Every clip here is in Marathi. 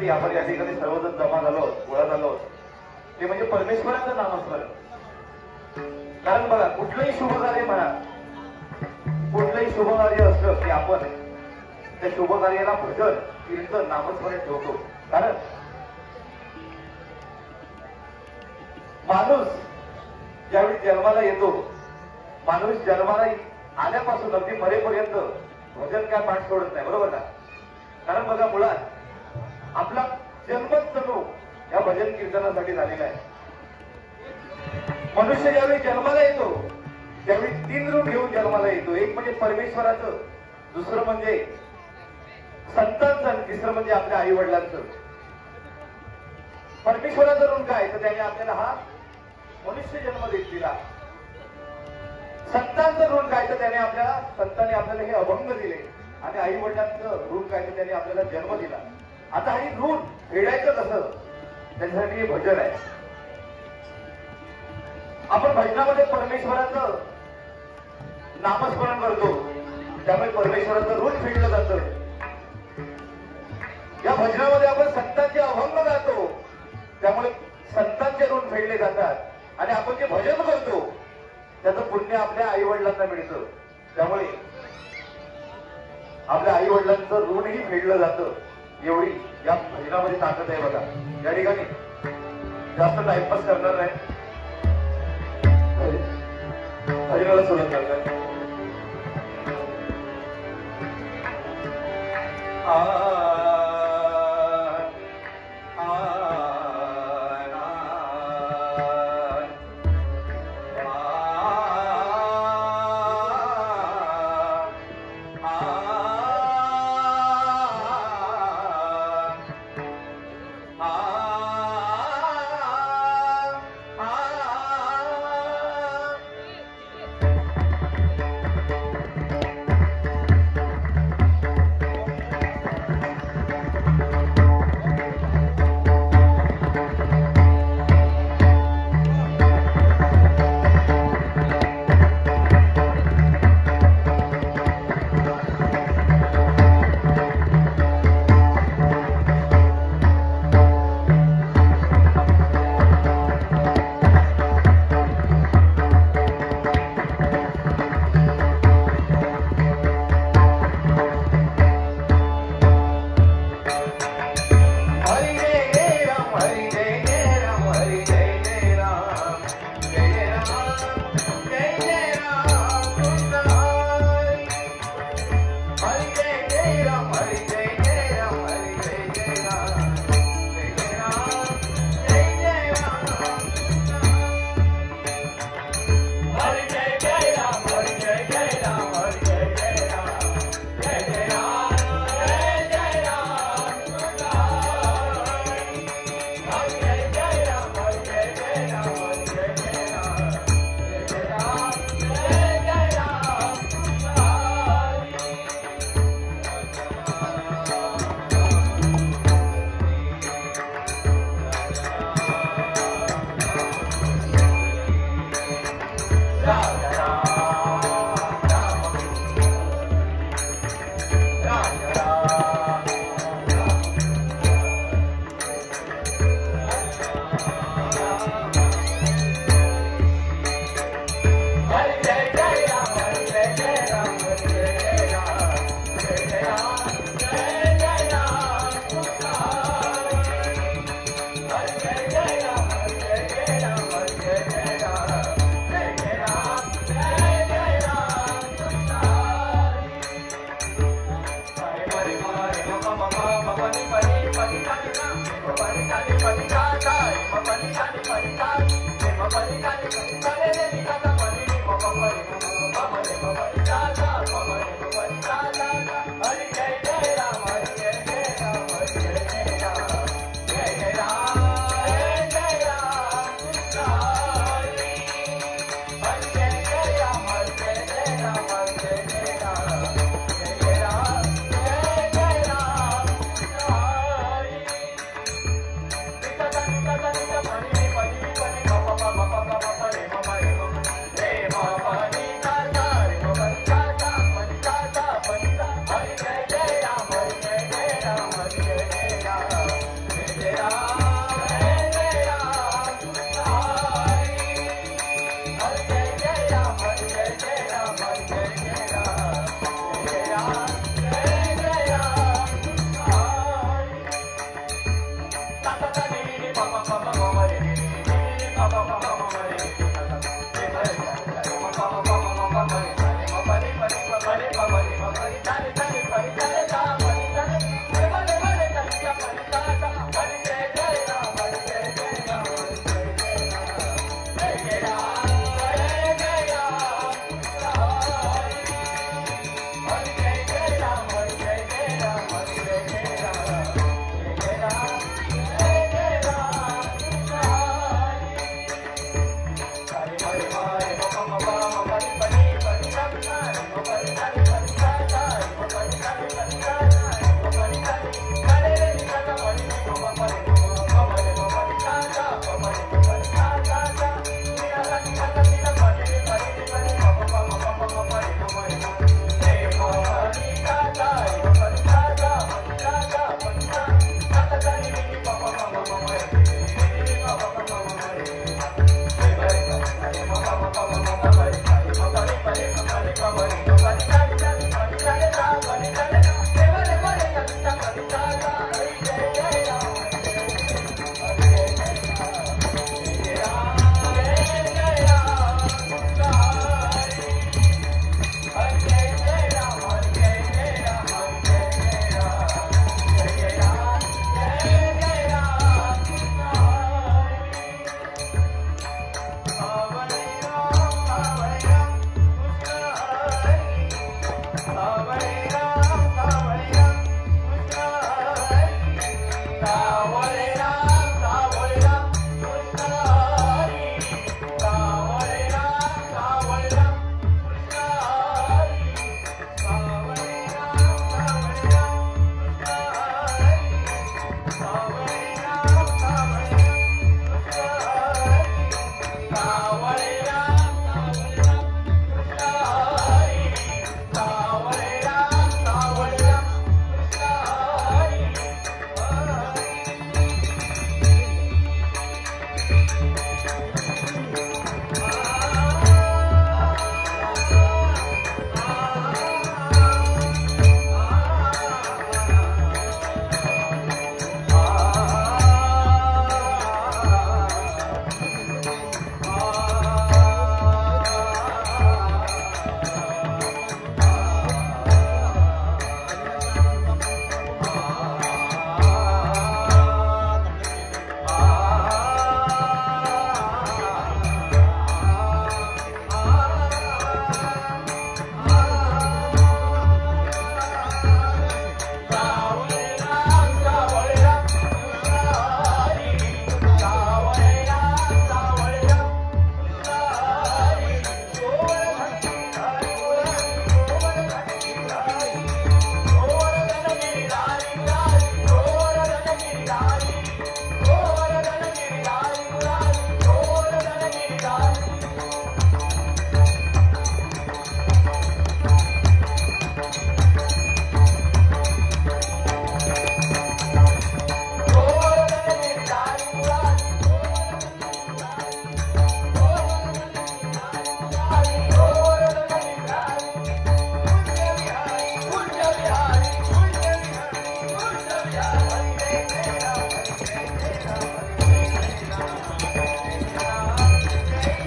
गोष्टीसाठी आपण या ठिकाणी सर्वजण जमा झालो, गोळा झालो, ते म्हणजे परमेश्वराचं नामस्मरण. कारण बघा, कुठलंही शुभ कार्य म्हणा, कुठलंही शुभ कार्य असलं की आपण त्या शुभ कार्याला भजन, कीर्तन, नामस्मरण ठेवतो. कारण माणूस ज्यावेळी जन्माला येतो, माणूस जन्माला आल्यापासून अगदी मरेपर्यंत भजन काय पाठ सोडत नाही, बरोबर ना? कारण बघा, मुळात आपला जन्मच जणू या भजन कीर्तनासाठी झालेला आहे. मनुष्य ज्यावेळी जन्माला येतो त्यावेळी 3 रूप घेऊन जन्माला येतो. एक म्हणजे परमेश्वराचं, दुसरं म्हणजे संतांचं, तिसरं म्हणजे आपल्या आई वडिलांचं. परमेश्वराचं ऋण काय, तर त्याने आपल्याला हा मनुष्य जन्म दिला. संतांचं ऋण काय, तर त्याने संतांनी आपल्याला हे अभंग दिले. आणि आई वडिलांचं ऋण काय, तर त्याने आपल्याला जन्म दिला. आता हे ऋण फेडायचं कसं, त्याच्यासाठी हे भजन आहे. आपण भजनामध्ये परमेश्वराचं नामस्मरण करतो, त्यामुळे परमेश्वराचं ऋण फेडलं जातं. या भजनामध्ये आपण संतांचे अभंग गातो, त्यामुळे संतांचे ऋण फेडले जातात. आणि आपण जे भजन करतो त्याचं पुण्य आपल्या आई वडिलांना मिळतं, त्यामुळे आपल्या आई वडिलांचं ऋणही फेडलं जातं. एवढी या भजनामध्ये ताकद आहे बघा. या ठिकाणी जास्त टाइमपास करणार नाही, भजनाला सुरुवात करतात.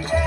जय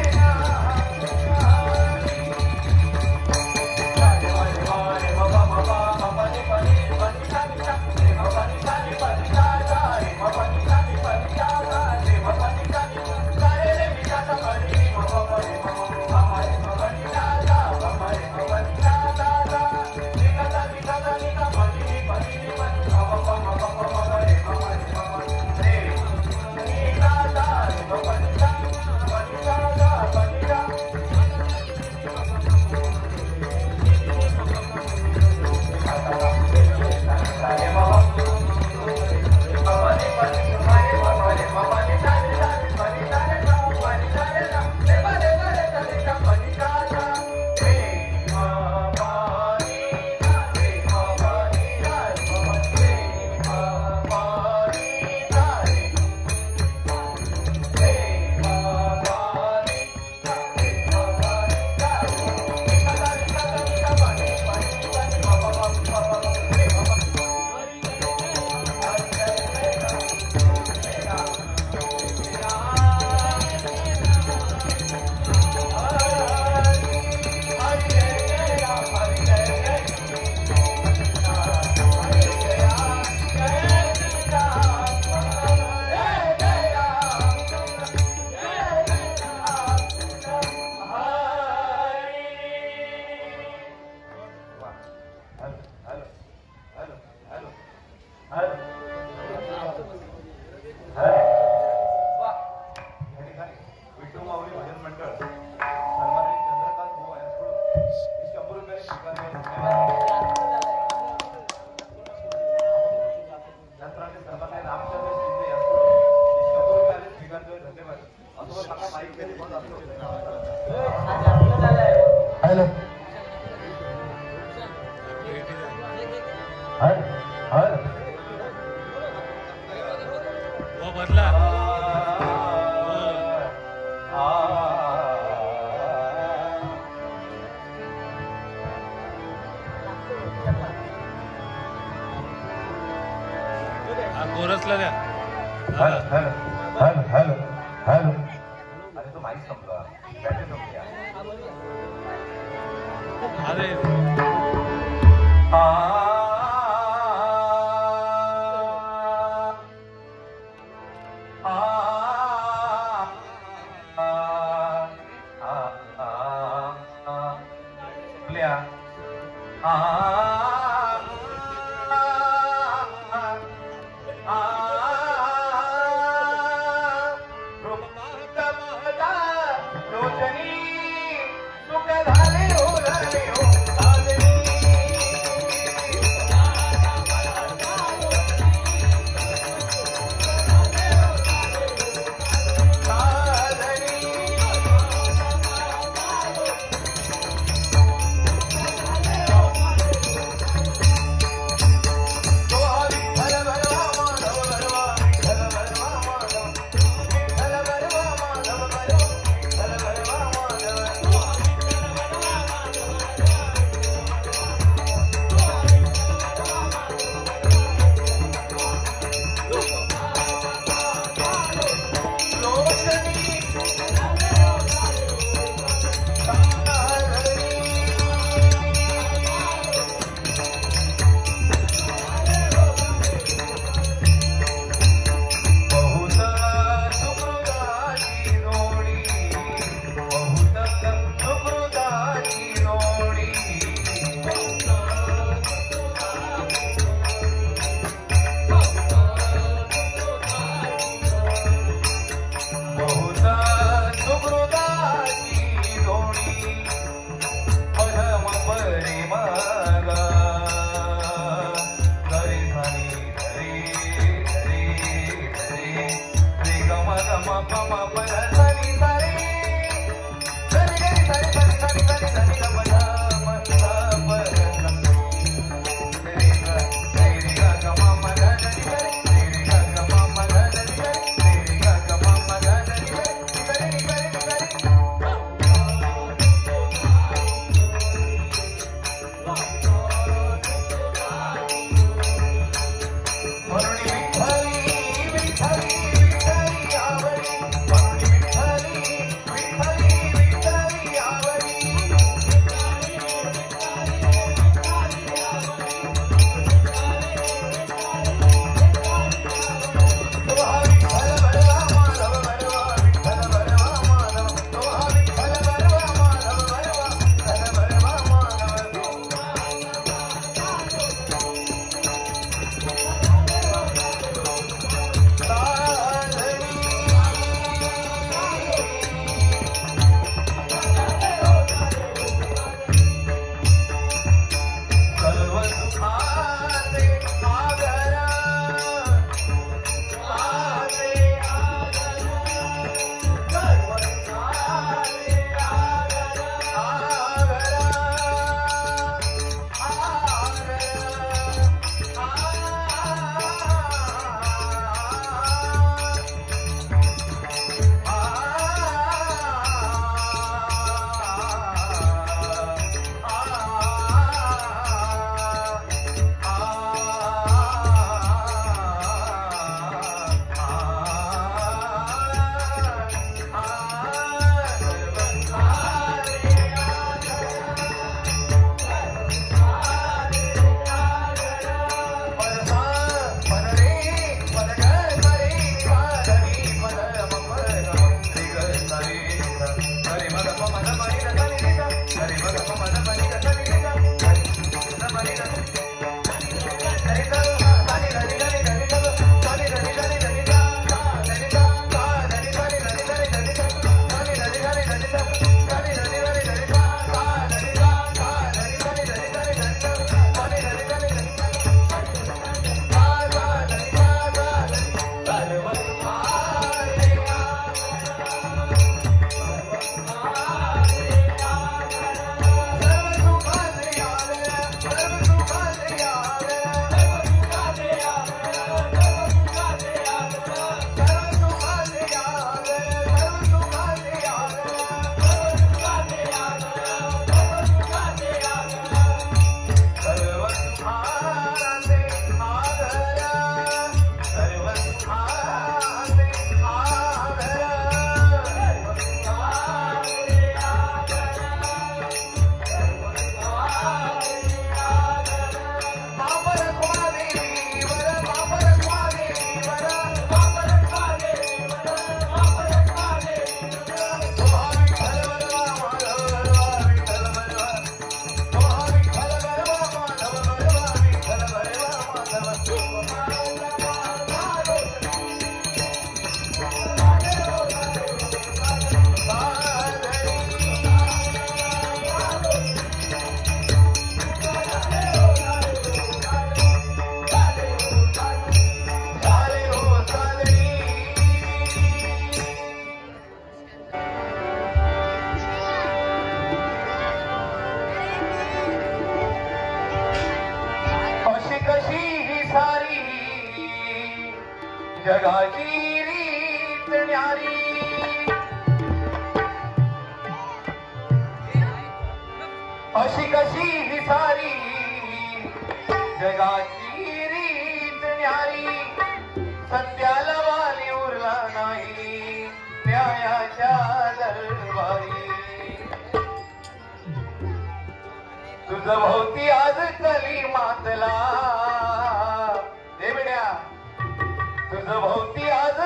भजन मंडळ सन्माननीय चंद्रकांत भाऊ यांच्याकडून 100 रुपये स्वीकारले. नंतर आम्ही सन्माननीय रामचंद्र शिंदे यांच्याकडून 100 रुपये स्वीकारले. धन्यवाद. असं सांगा माईक कधी बंद असतो. हॅलो वो बदला कोरसला द्या. Hello hello hello hello hello अरे तो माईक संपला. बॅटरी संपली. अरे जगाची रीत न्यारी अशी कशी ही सारी जगाची रीत न्यारी सत्याला वाली उरला नाही न्यायाच्या दरबारी तुझं भोवती आज कली मातला देवड्या तुझं भोवती आज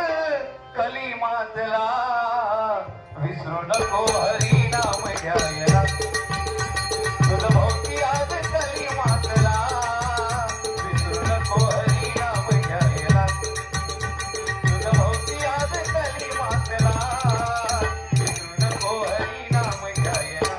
कली मातला विसरू नको हरी नाम घ्यायला तुझं भोवती आज कली मातला विसरू नको हरी नाम घ्यायला तुझं भोवती आज कली मातला विसरू नको हरी नाम घ्यायला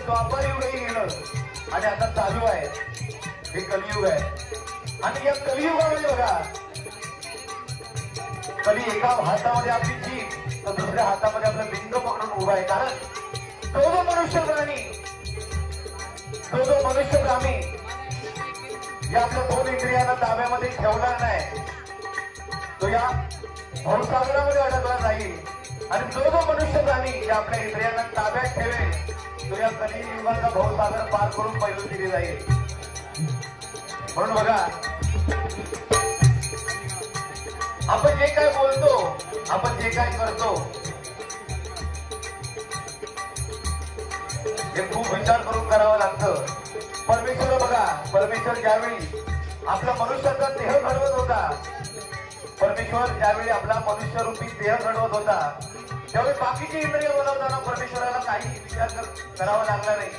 द्वापर युगही गेलं आणि आता चालू आहे हे कलियुग आहे आणि या कलियुगामध्ये बघा कली एका हातामध्ये आपली जीभ तर दुसऱ्या हातामध्ये आपलं लिंग पकडून उभा आहे कारण तो जो मनुष्य प्राणी या आपल्या दोन इंद्रियांना ताब्यामध्ये ठेवणार नाही तो या भवसागरामध्ये अडकला जाईल आणि जो जो मनुष्य प्राणी या आपल्या इंद्रियांना ताब्यात ठेवेल तो या कलियुगाचा भवसागर पार करून पैलू दिली जाईल म्हणून बघा आपण जे काय बोलतो आपण जे काय करतो हे खूप विचार करून करावं लागतं परमेश्वर बघा परमेश्वर ज्यावेळी आपला मनुष्याचा देह घडवत होता परमेश्वर ज्यावेळी आपला मनुष्य रूपी देह घडवत होता त्यावेळी बाकीची इंद्रिय बनवताना परमेश्वराला काही विचार करावा लागला नाही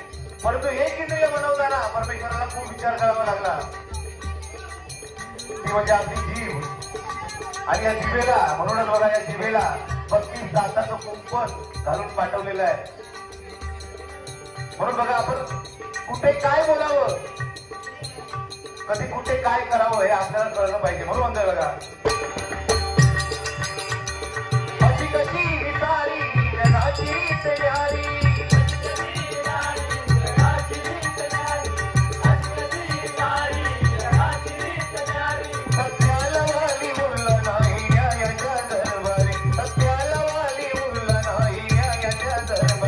परंतु एक इंद्रिय बनवताना परमेश्वराला खूप विचार करावा लागला ती म्हणजे आपली जीभ आणि या जिभेला म्हणूनच बघा या जिभेला 32 दाताचं कुंपण घालून पाठवलेलं आहे म्हणून बघा आपण कुठे काय बोलावं कधी कुठे काय करावं हे आपल्याला कळलं पाहिजे म्हणून म्हणतोय बघा अशी कशी ही सारी जगाची रीत न्यारी सत्याला वाली उरला नाही न्यायाच्या दरबारी सत्याला वाली उरला नाही न्यायाच्या दरबारी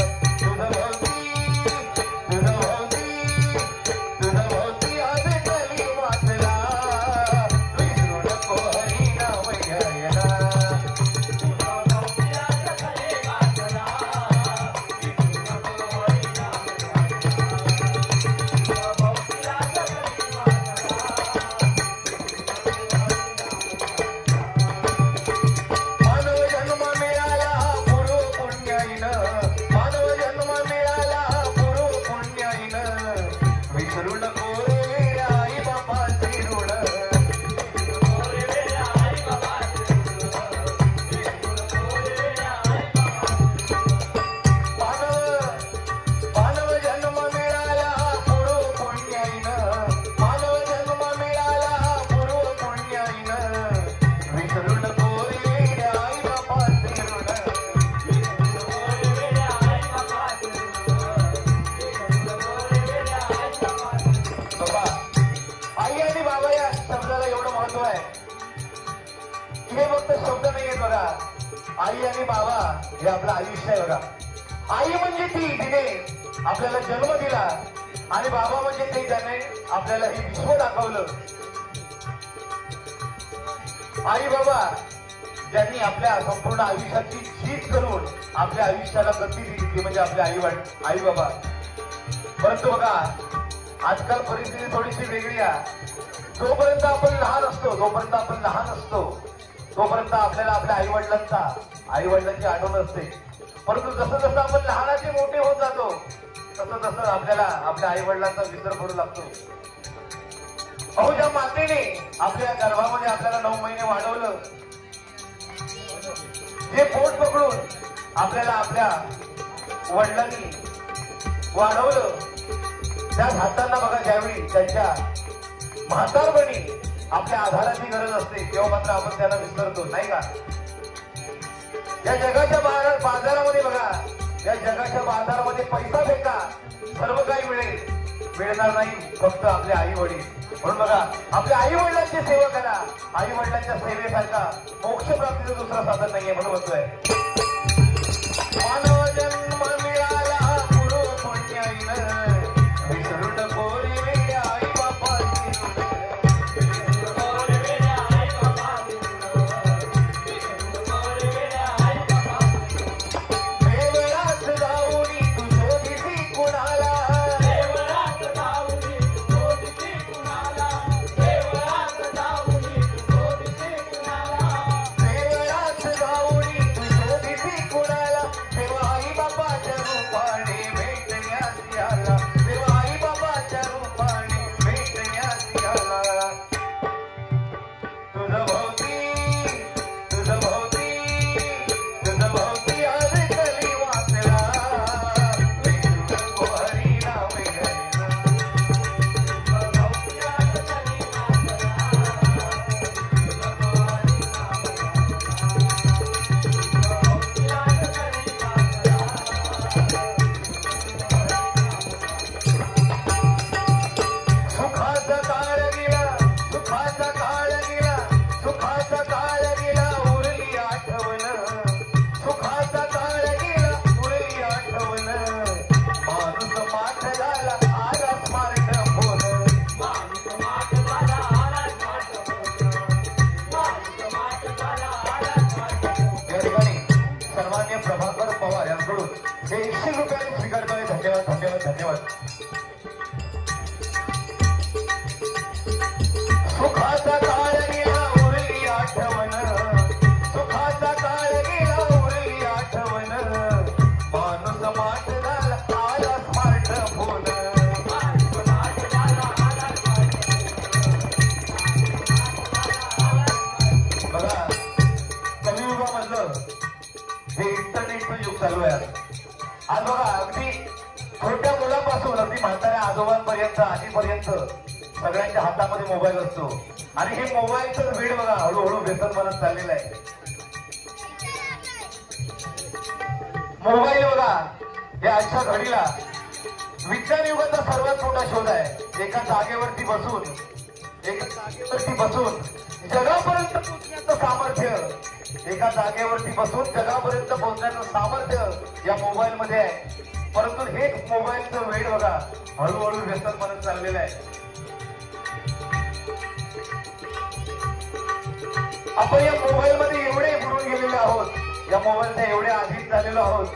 फक्त शब्द नाहीये बघा. आई आणि बाबा हे आपलं आयुष्य आहे बघा. आई म्हणजे ती जिने आपल्याला जन्म दिला आणि बाबा म्हणजे ते ज्याने आपल्याला हे विश्व दाखवलं. आई बाबा ज्यांनी आपल्या संपूर्ण आयुष्याची झीज करून आपल्या आयुष्याला गती दिली ती म्हणजे आपले आई बाबा. परंतु बघा आजकाल परिस्थिती थोडीशी वेगळी आहे. जोपर्यंत आपण लहान असतो तोपर्यंत आपल्याला आपल्या आई वडिलांची आठवण असते. परंतु जसं जसं आपण लहानाचे मोठे होत जातो तसं तसं आपल्याला आपल्या आई वडिलांचा विसर पडू लागतो. अहो ज्या मातेने आपल्या गर्भामध्ये आपल्याला 9 महिने वाढवलं, जे पोट पकडून आपल्याला आपल्या वडिलांनी वाढवलं, त्या हातांना बघा ज्यावेळी त्यांच्या म्हातारपणी आपल्या आधाराची गरज असते तेव्हा मात्र आपण त्यांना विसरतो नाही का. या जगाच्या बाजारामध्ये बघा, या जगाच्या बाजारामध्ये पैसा फेका सर्व काही मिळणार नाही, फक्त आपले आई वडील. म्हणून बघा आपल्या आई वडिलांची सेवा करा. आई वडिलांच्या सेवेसारखा मोक्ष प्राप्तीचं दुसरं साधन नाहीये म्हणून म्हणतोय. मानव जन्म मिळाला पुरो पुण्याईनं, विसरू नको रे वेड्या आई बापाची ऋण. देवळात जाऊनी तू शोधिसी कुणाला, धन्यवाद. सुखाचा काळ गेला उरली आठवण, सुखाचा काळ गेला उरली आठवण, माणूस माठ झाला आला स्मार्टफोन. बघा कलियुगामधलं हे इंटरनेटचं युग चालू आहे. आज बघा अगदी छोट्या मुलापासून अगदी म्हाताऱ्या आजोबांपर्यंत आजीपर्यंत सगळ्यांच्या हातामध्ये मोबाईल असतो आणि हे मोबाईलचं वेळ बघा हळूहळू व्यसन बनत चाललेलं आहे. मोबाईल बघा या आजच्या घडीला विज्ञान युगाचा सर्वात मोठा शोध आहे. एका जागेवरती बसून जगापर्यंत पोहोचण्याचं सामर्थ्य, एका जागेवरती बसून जगापर्यंत पोहोचण्याचं सामर्थ्य या मोबाईल मध्ये आहे. परंतु हेच मोबाईलचं वेळ बघा हळूहळू व्यसन बनत चाललेलं आहे. आपण या मोबाईल मध्ये एवढे बुडून गेलेलो आहोत, या मोबाईलच्या एवढे अधीन झालेलो आहोत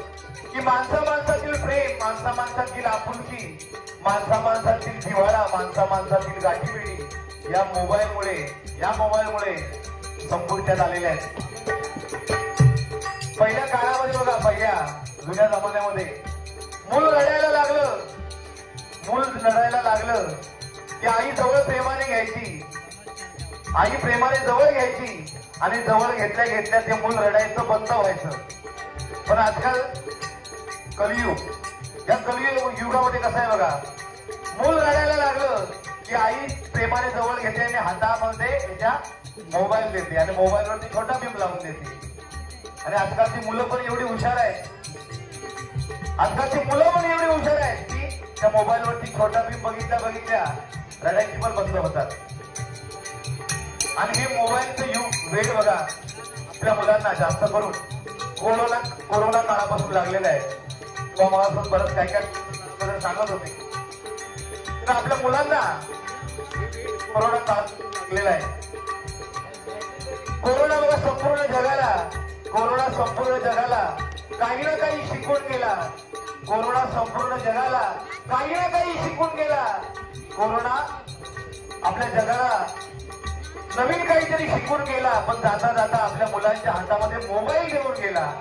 की माणसातील प्रेम, माणसातील आपुलकी, माणसातील जिव्हाळा, माणसातील गाठीभेटी या मोबाईलमुळे संपुष्टात आलेल्या आहेत. पहिल्या काळामध्ये बघा, पहिल्या जुन्या जमान्यामध्ये मूल रडायला लागलं की आई जवळ प्रेमाने घ्यायची, आई प्रेमाने जवळ घ्यायची आणि जवळ घेतल्या घेतल्या ते मूल रडायचं बंद व्हायचं. पण आजकाल कलियुग, या कलियुग युगामध्ये कसं आहे बघा, मूल रडायला लागलं की आई प्रेमाने जवळ घेते आणि हातामध्ये त्याच्या मोबाईल देते आणि मोबाईलवरती छोटा भीम लावून देते. आणि आजकालची मुलं पण एवढी हुशार आहेत की त्या मोबाईलवरती छोटा भीम बघितल्या रडायची पण बंद होतात. आणि हे मोबाईलचं युग वेळ बघा आपल्या मुलांना जास्त करून कोरोना काळापासून लागलेला आहे किंवा मला बरंच काय काय सांगत होते तर आपल्या मुलांना कोरोना काळ लागलेला आहे. कोरोना बघा संपूर्ण जगाला काही ना काही शिकून गेला. कोरोना संपूर्ण जगाला काही ना काही शिकून गेला. कोरोना आपल्या जगाला नवीन काहीतरी शिकून गेला. पण जाता जाता आपल्या मुलांच्या हातामध्ये मोबाईल देऊन गेला.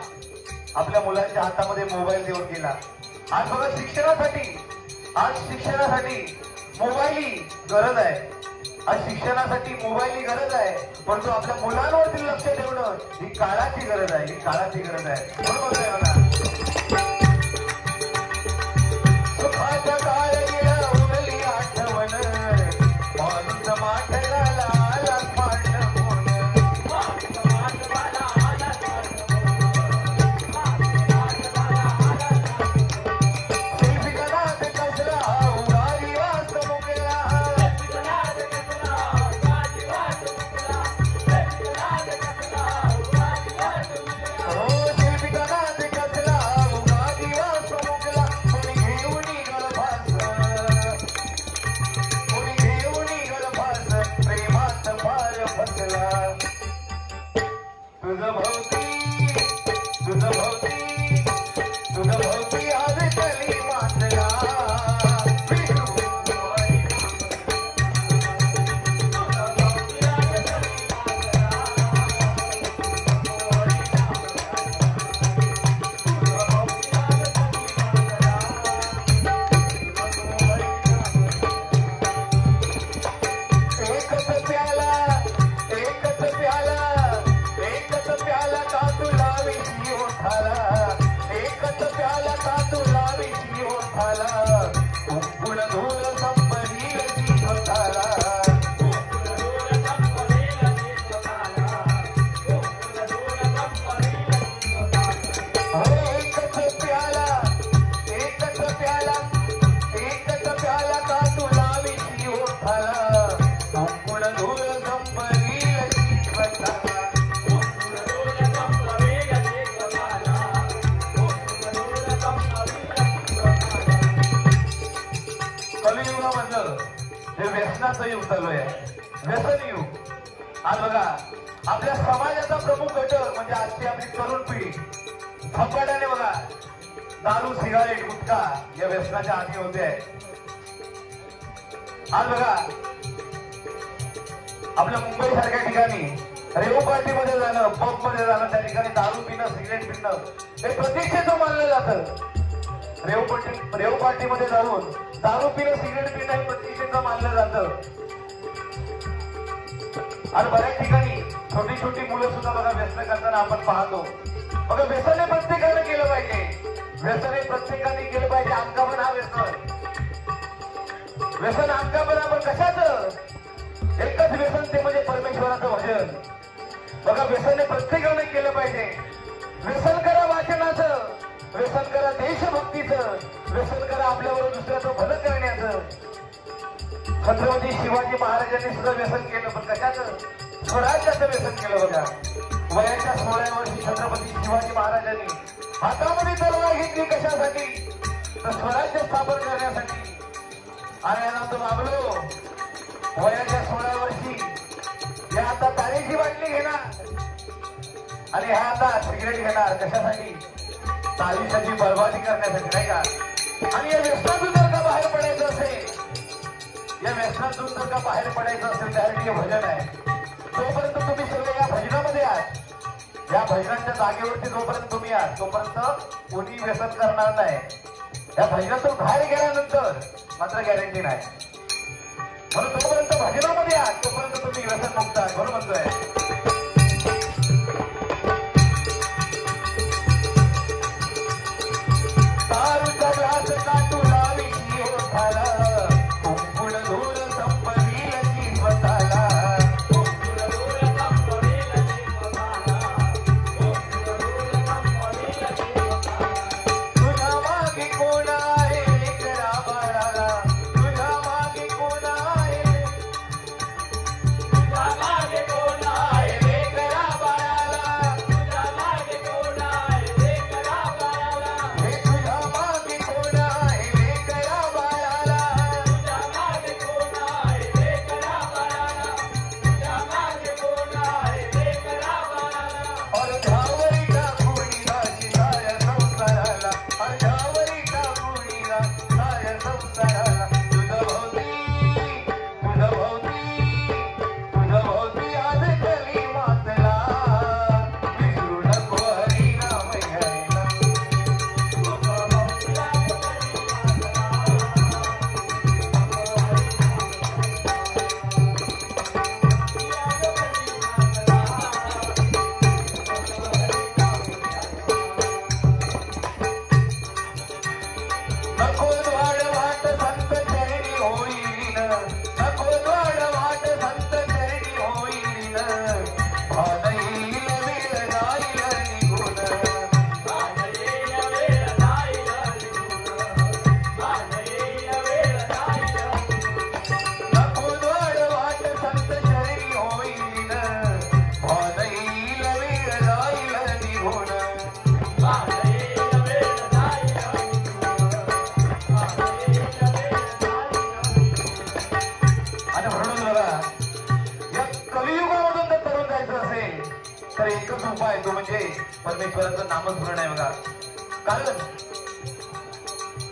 आपल्या मुलांच्या हातामध्ये मोबाईल देऊन गेला. आज बघा शिक्षणासाठी मोबाईल ही गरज आहे. आज शिक्षणासाठी मोबाईल ही गरज आहे. परंतु आपल्या मुलांवरती लक्ष ठेवणं ही काळाची गरज आहे. बरोबर आहे बघा. सुखाचा काळ गेला उरली आठवण माणूस माठला आला स्मार्टफोन. सेल्फी कदाच कसला उगारी वास मुकला. हो सेल्फी कदाच कसला उगारी वास मुकला. कोणी घेऊन गळफास प्रेमात फार फसला. तुझं भोवती आज कली मातला. एकच प्याला का तुला विषयी ओठाला. एकच प्याला का तुला विषयी ओठाला. कुंकुण धूल संपरील जीवताला. एकच प्याला का तुला विषयी ओठाला. कुंकुण धूल संपरील जीवताला. कलियुगामधलं हे व्यसनाचं युग चालू आहे. व्यसन युग. आज बघा आपल्या समाजाचा प्रमुख घटक म्हणजे आजची आपली तरुण पिढी झपाट्याने बघा दारू सिगारेट गुटखा या व्यसनाच्या आधी होते आहे. आज बघा आपल्या मुंबई सारख्या ठिकाणी रेव पार्टीमध्ये जाणं पब मध्ये जाणं त्या ठिकाणी दारू पिणं सिगरेट पिणं हे प्रतिष्ठेचं मानलं जातं. रेव पार्टीमध्ये जाऊन दारू पिणं सिगरेट पिणं हे प्रतिष्ठेचं मानलं जातं. आणि बऱ्याच ठिकाणी छोटी मुलं सुद्धा बघा व्यसन करताना आपण पाहतो. बघा व्यसन हे प्रत्येकाने केलं पाहिजे. अंकापण हा व्यसन अंकापण आपण कशाचं. एकच व्यसन ते म्हणजे परमेश्वराचं भजन. बघा व्यसन हे प्रत्येकाने केलं पाहिजे. व्यसन करा वाचनाचं, व्यसन करा देशभक्तीचं, व्यसन करा आपल्यावर दुसऱ्याचं भलं करण्याचं. छत्रपती शिवाजी महाराजांनी सुद्धा व्यसन केलं. पण कशाचं. स्वराज्याचं व्यसन केलं. बघा वयाच्या 16व्या वर्षी छत्रपती शिवाजी महाराजांनी हातामध्ये तलवार घेतली. कशासाठी. तर स्वराज्य स्थापन करण्यासाठी. आणि आता मागलो वयाच्या 16व्या वर्षी या आता तारेची बाटली घेणार आणि ह्या आता सिगरेट घेणार. कशासाठी. तारीसाठी बर्बादी करण्यासाठी नाही का. आणि या व्यसनातून जर का बाहेर पडायचं असेल त्यासाठी हे भजन आहे. जोपर्यंत तुम्ही सगळे या भजनामध्ये आहात, या भजनाच्या जागेवरती जोपर्यंत तुम्ही आहात तोपर्यंत कोणी व्यसन करणार नाही. या भजनातून बाहेर गेल्यानंतर मात्र गॅरंटी नाही. म्हणून जोपर्यंत भजनामध्ये आहात तोपर्यंत तुम्ही व्यसन मुक्त आहात. म्हणून म्हणतोय दारूचा ग्लास का तुला विषयी ओठाला. कुंकुण धूल संपरील जीवताला. तुझ्या मागे कोण आहे लेकरा बाळाला. तुझ्या मागे कोण आहे. तुझ्या मागे कोण आहे लेकरा बाळाला. नको द्वार वाट संत चरणी होईल नको द्वार वाट संत चरणी होईल भान येईल वेळ जाईल निघून नको द्वार वाट संत चरणी होईल भान येईल वेळ जाईल निघून आणि म्हणून बघा या कलियुगामधून जर तरुण जायचं असेल तर एकच उपाय तो म्हणजे परमेश्वराचं नामस्मरण आहे बघा. कारण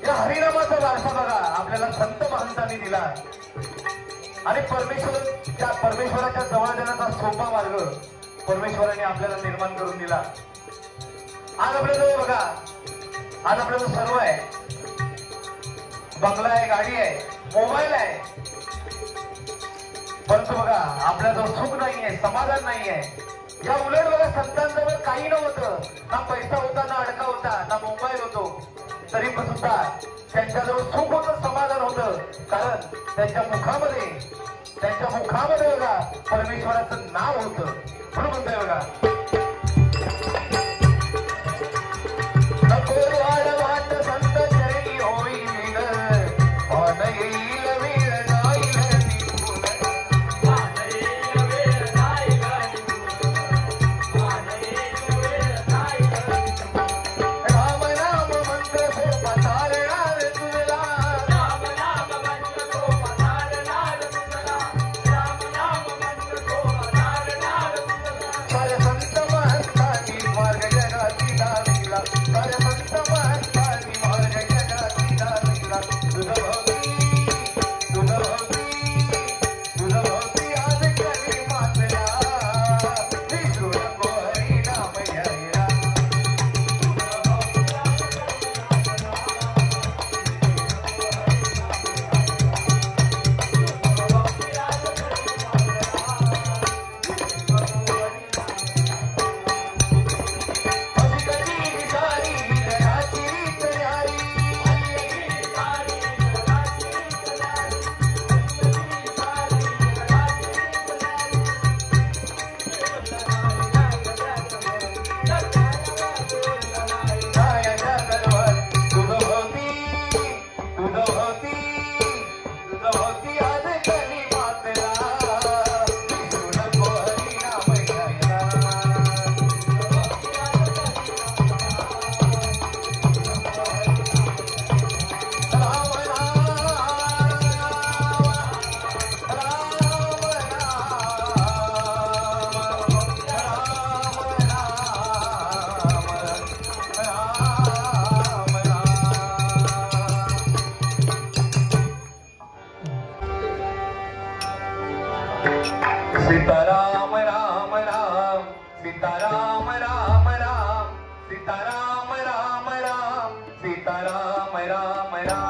या हरिनामाचा वारसा बघा आपल्याला संत महंतांनी दिला आणि परमेश्वराच्या जवळ जाण्याचा सोपा मार्ग परमेश्वराने आपल्याला निर्माण करून दिला. आज आपल्याजवळ बघा आज आपल्याला सर्व आहे. बंगला आहे, गाडी आहे, मोबाईल आहे, परंतु बघा आपल्याजवळ सुख नाहीये, समाधान नाहीये. या उलट बघा संतांजवळ काही नव्हतं, ना पैसा होता, ना अडका होता, ना मोबाईल होतो, तरी पण सुद्धा त्यांच्याजवळ सुख होतं, समाधान होतं. कारण त्यांच्या मुखामध्ये बघा परमेश्वराचं नाव होतं. म्हणून म्हणताय बघा नको द्वार वाट संत चरणी होईल भान येईल वेळ जाईल निघून राम नाम मंत्र सोपा तारणार तुझला सारे संत महंतांनी मार्ग जगाती दाखविला सारे संत महंतांनी मार्ग जगाती दाखविला तुझ भोवती आज कली मातला विसरू नको हरिनाम घ्यायला कधी सारी जगाची रीत न्यारी छायाच्या गर्वात तुझ भोवती आज कली मातला विसरू नको हरिनाम घ्यायला राम सीताराम राम राम सीताराम राम राम सीताराम राम राम सीताराम राम राम